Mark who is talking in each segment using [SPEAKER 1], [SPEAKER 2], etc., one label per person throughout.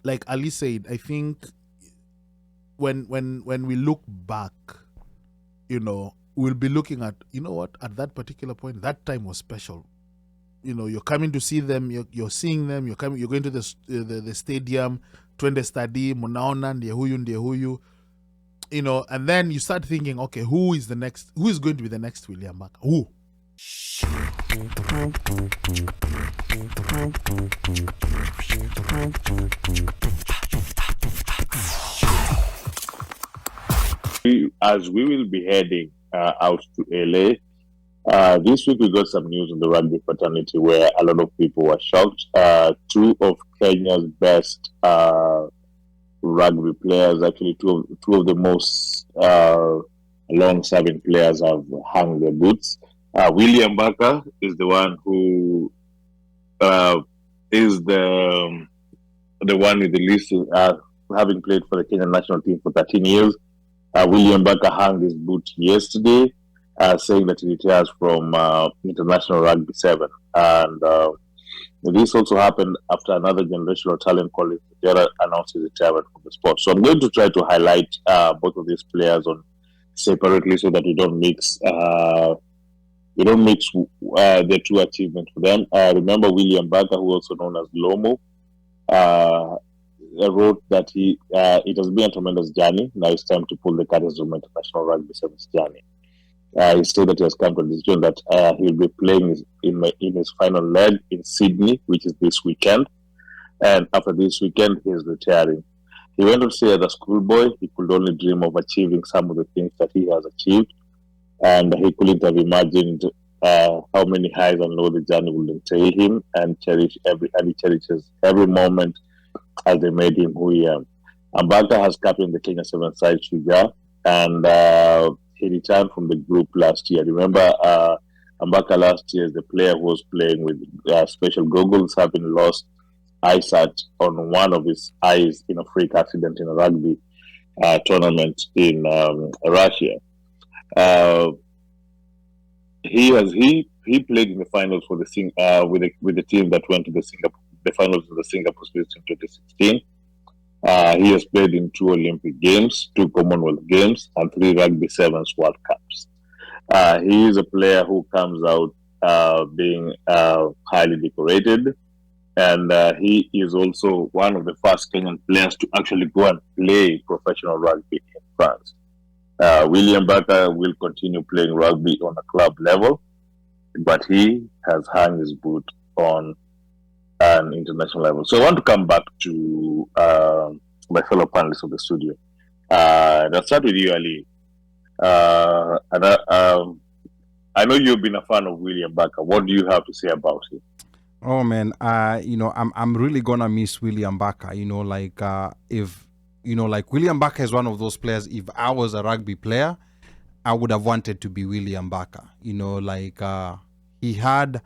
[SPEAKER 1] like Ali said, I think when we look back, we'll be looking at, what, at that particular point, that time was special. You're coming to see them, you're seeing them, you're going to the stadium, twende stadi, munaona ndiye huyu, and then you start thinking, okay, who is going to be the next Willy Ambaka? Who?
[SPEAKER 2] As we will be heading out to LA, this week we got some news on the rugby fraternity where a lot of people were shocked. Two of Kenya's best rugby players, actually two of the most long-serving players, have hung their boots. Willy Ambaka is the one who is the one with the least, having played for the Kenyan national team for 13 years. Willy Ambaka hung his boot yesterday, saying that he retires from International Rugby 7. And this also happened after another generational talent called Injera announced his retirement from the sport. So I'm going to try to highlight both of these players separately so that we don't mix the two achievements for them. Remember Willy Ambaka, who also known as Lomo, wrote that it has been a tremendous journey. Now it's time to pull the curtains from International Rugby 7's journey. He said that he has come to a decision that he'll be playing in his final leg in Sydney, which is this weekend. And after this weekend, he is retiring. He went on to say, as a schoolboy, he could only dream of achieving some of the things that he has achieved. And he couldn't have imagined how many highs and lows the journey will entail him, and he cherishes every moment as they made him who he is. Ambaka has captained the Kenya 7 side Shujaa, and he returned from the group last year. Remember, Ambaka last year is the player who was playing with special goggles, having lost eyesight on one of his eyes in a freak accident in a rugby tournament in Russia. He played in the finals for with the team that went to the finals of the Singapore Spirits in 2016. He has played in 2 Olympic Games, 2 Commonwealth Games, and 3 Rugby 7s World Cups. He is a player who comes out being highly decorated, and he is also one of the first Kenyan players to actually go and play professional rugby in France. Willy Ambaka will continue playing rugby on a club level, but he has hung his boot on an international level. So I want to come back to my fellow panelists of the studio. I'll start with you, Ali. I know you've been a fan of Willy Ambaka. What do you have to say about him?
[SPEAKER 3] Oh man, I'm really gonna miss Willy Ambaka. If Willy Ambaka is one of those players. If I was a rugby player, I would have wanted to be Willy Ambaka. He had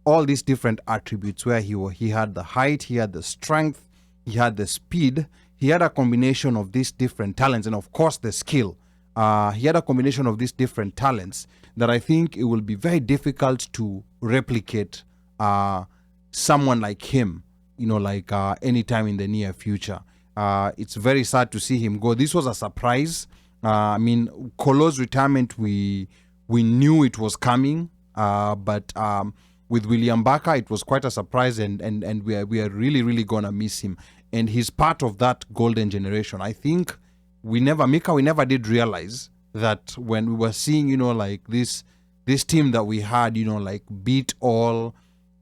[SPEAKER 3] all these different attributes where he had the height, he had the strength, he had the speed, he had a combination of these different talents, and of course the skill. He had a combination of these different talents that I think it will be very difficult to replicate someone like him, anytime in the near future. It's very sad to see him go. This was a surprise. Kolo's retirement, we knew it was coming, but with Willy Ambaka, it was quite a surprise, and we are really, really going to miss him. And he's part of that golden generation. I think we never did realize that when we were seeing, this team that we had, beat all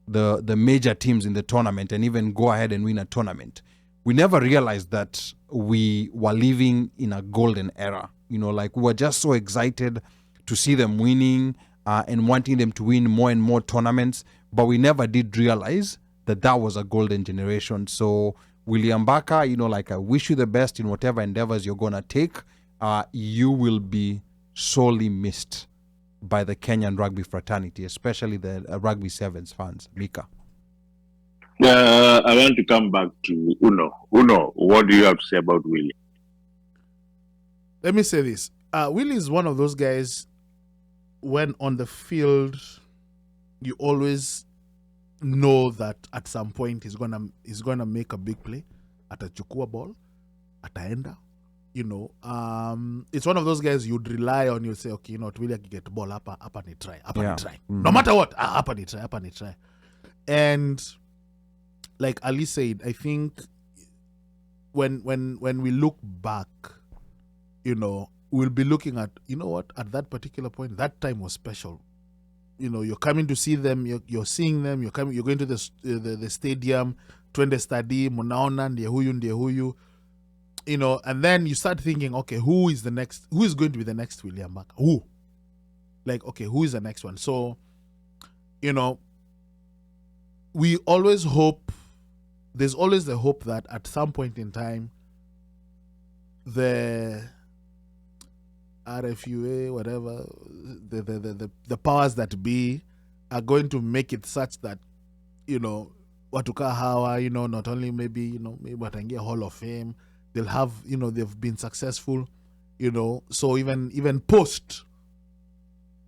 [SPEAKER 3] the major teams in the tournament and even go ahead and win a tournament. We never realized that we were living in a golden era. We were just so excited to see them winning and wanting them to win more and more tournaments, but we never did realize that was a golden generation. So Willy Ambaka, I wish you the best in whatever endeavors you're going to take. You will be sorely missed by the Kenyan rugby fraternity, especially the Rugby Sevens fans. Mika.
[SPEAKER 2] I want to come back to Uno. Uno, what do you have to say about Willy?
[SPEAKER 1] Let me say this. Willy is one of those guys, when on the field, you always know that at some point he's gonna make a big play. atachukua ball, ataenda. It's one of those guys you'd rely on. You say, okay, really get ball hapa ni try, hapa ni try. No matter what, hapa ni try. And like Ali said, I think when we look back, we'll be looking at, at that particular point, that time was special. You're coming to see them, you're seeing them, you're going to the stadium, twende stadi, munaona ndiye huyu, and then you start thinking, okay, who is going to be the next Willy Ambaka? Who? Like, okay, who is the next one? So, we always hope, there's always the hope that at some point in time, the RFUA, whatever, the powers that be are going to make it such that, watuka hawa, not only maybe wataingia Hall of Fame, they'll have, they've been successful, so even post,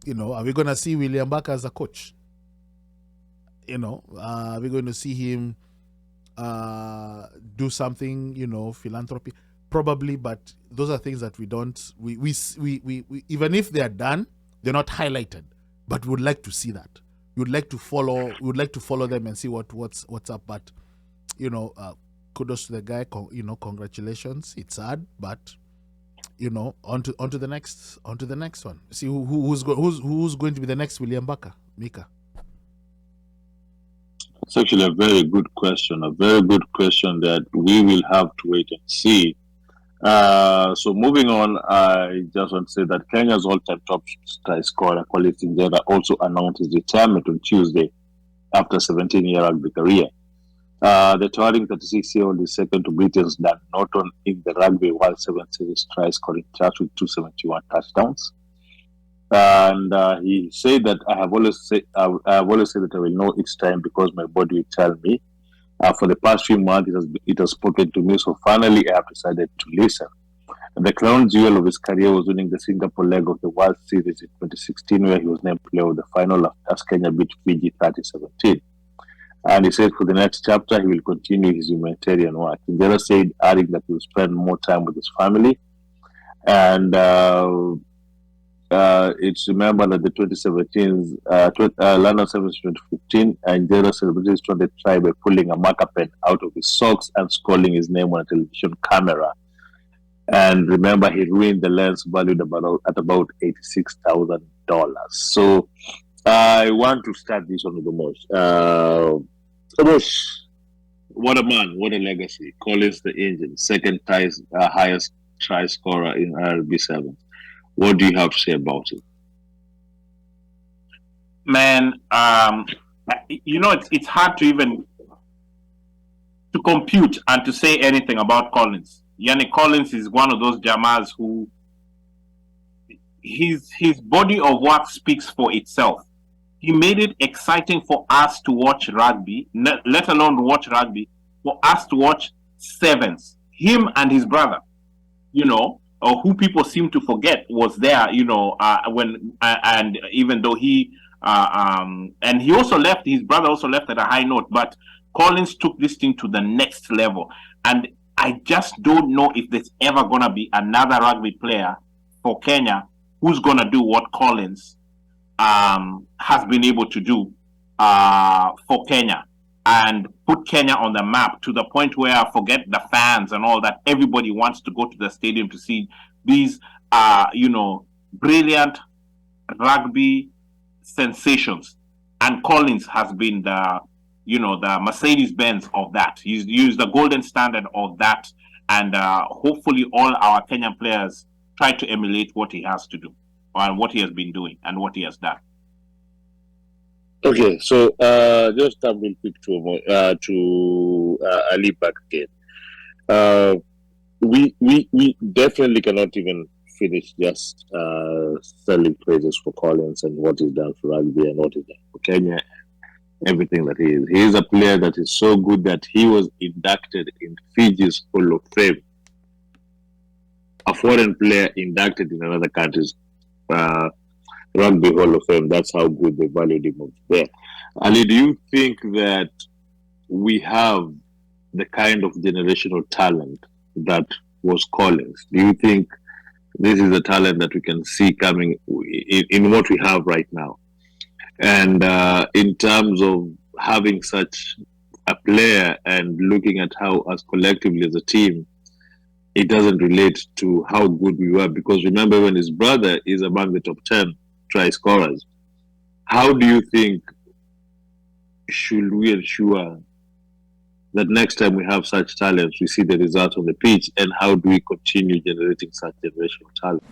[SPEAKER 1] are we going to see Willy Ambaka as a coach? Are we going to see him do something, philanthropy? Probably, but those are things that we even if they are done, they're not highlighted. But we would like to see that. We would like to follow them and see what's up. But kudos to the guy. Congratulations. It's sad, but on to the next one. See who's going to be the next Willy Ambaka, Mika.
[SPEAKER 2] It's actually a very good question. A very good question that we will have to wait and see. So moving on, I just want to say that Kenya's all-time top try scorer, Injera, also announced his retirement on Tuesday after a 17-year rugby career. The towering 36-year-old is second to Britain's Dan Norton in the Rugby World 7 Series try scoring charts with 271 touchdowns. And he said that I have always said that I will know each time because my body will tell me. For the past few months, it has spoken to me, so finally I have decided to listen. And the crown jewel of his career was winning the Singapore leg of the World Series in 2016, where he was named player of the final as Kenya beat Fiji 30-17. And he said for the next chapter, he will continue his humanitarian work. Injera said, adding that he will spend more time with his family. And it's remembered that the 2017 London Sevens 2015, Injera celebrated his 20th try by pulling a marker pen out of his socks and scrawling his name on a television camera. And remember, he ruined the lens valued at about $86,000. So I want to start this one with the most. What a man, what a legacy. Collins the Engine, second highest try scorer in RB7. What do you have to say about it?
[SPEAKER 4] Man, it's hard to even to compute and to say anything about Collins. Yannick Collins is one of those Jamas who his body of work speaks for itself. He made it exciting for us to watch rugby, let alone watch rugby, for us to watch sevens. Him and his brother, or who people seem to forget was there, and even though he and he also left, his brother also left at a high note, but Collins took this thing to the next level. And I just don't know if there's ever going to be another rugby player for Kenya who's going to do what Collins has been able to do for Kenya and put Kenya on the map to the point where, forget the fans and all that, everybody wants to go to the stadium to see these, brilliant rugby sensations. And Collins has been the Mercedes-Benz of that. He's used the golden standard of that. And hopefully all our Kenyan players try to emulate what he has to do and what he has been doing and what he has done.
[SPEAKER 2] Okay, so just real quick to Ali back again. We definitely cannot even finish just selling praises for Collins and what he's done for rugby and what he's done for Kenya, everything that he is. He is a player that is so good that he was inducted in Fiji's Hall of Fame. A foreign player inducted in another country's Rugby Hall of Fame. That's how good they valued him over there. Ali, do you think that we have the kind of generational talent that was Collins? Do you think this is a talent that we can see coming in what we have right now? And in terms of having such a player and looking at how, as collectively as a team, it doesn't relate to how good we were. Because remember, when his brother is among the top 10 try scorers, how do you think should we ensure that next time we have such talents, we see the results on the pitch, and how do we continue generating such generational talent?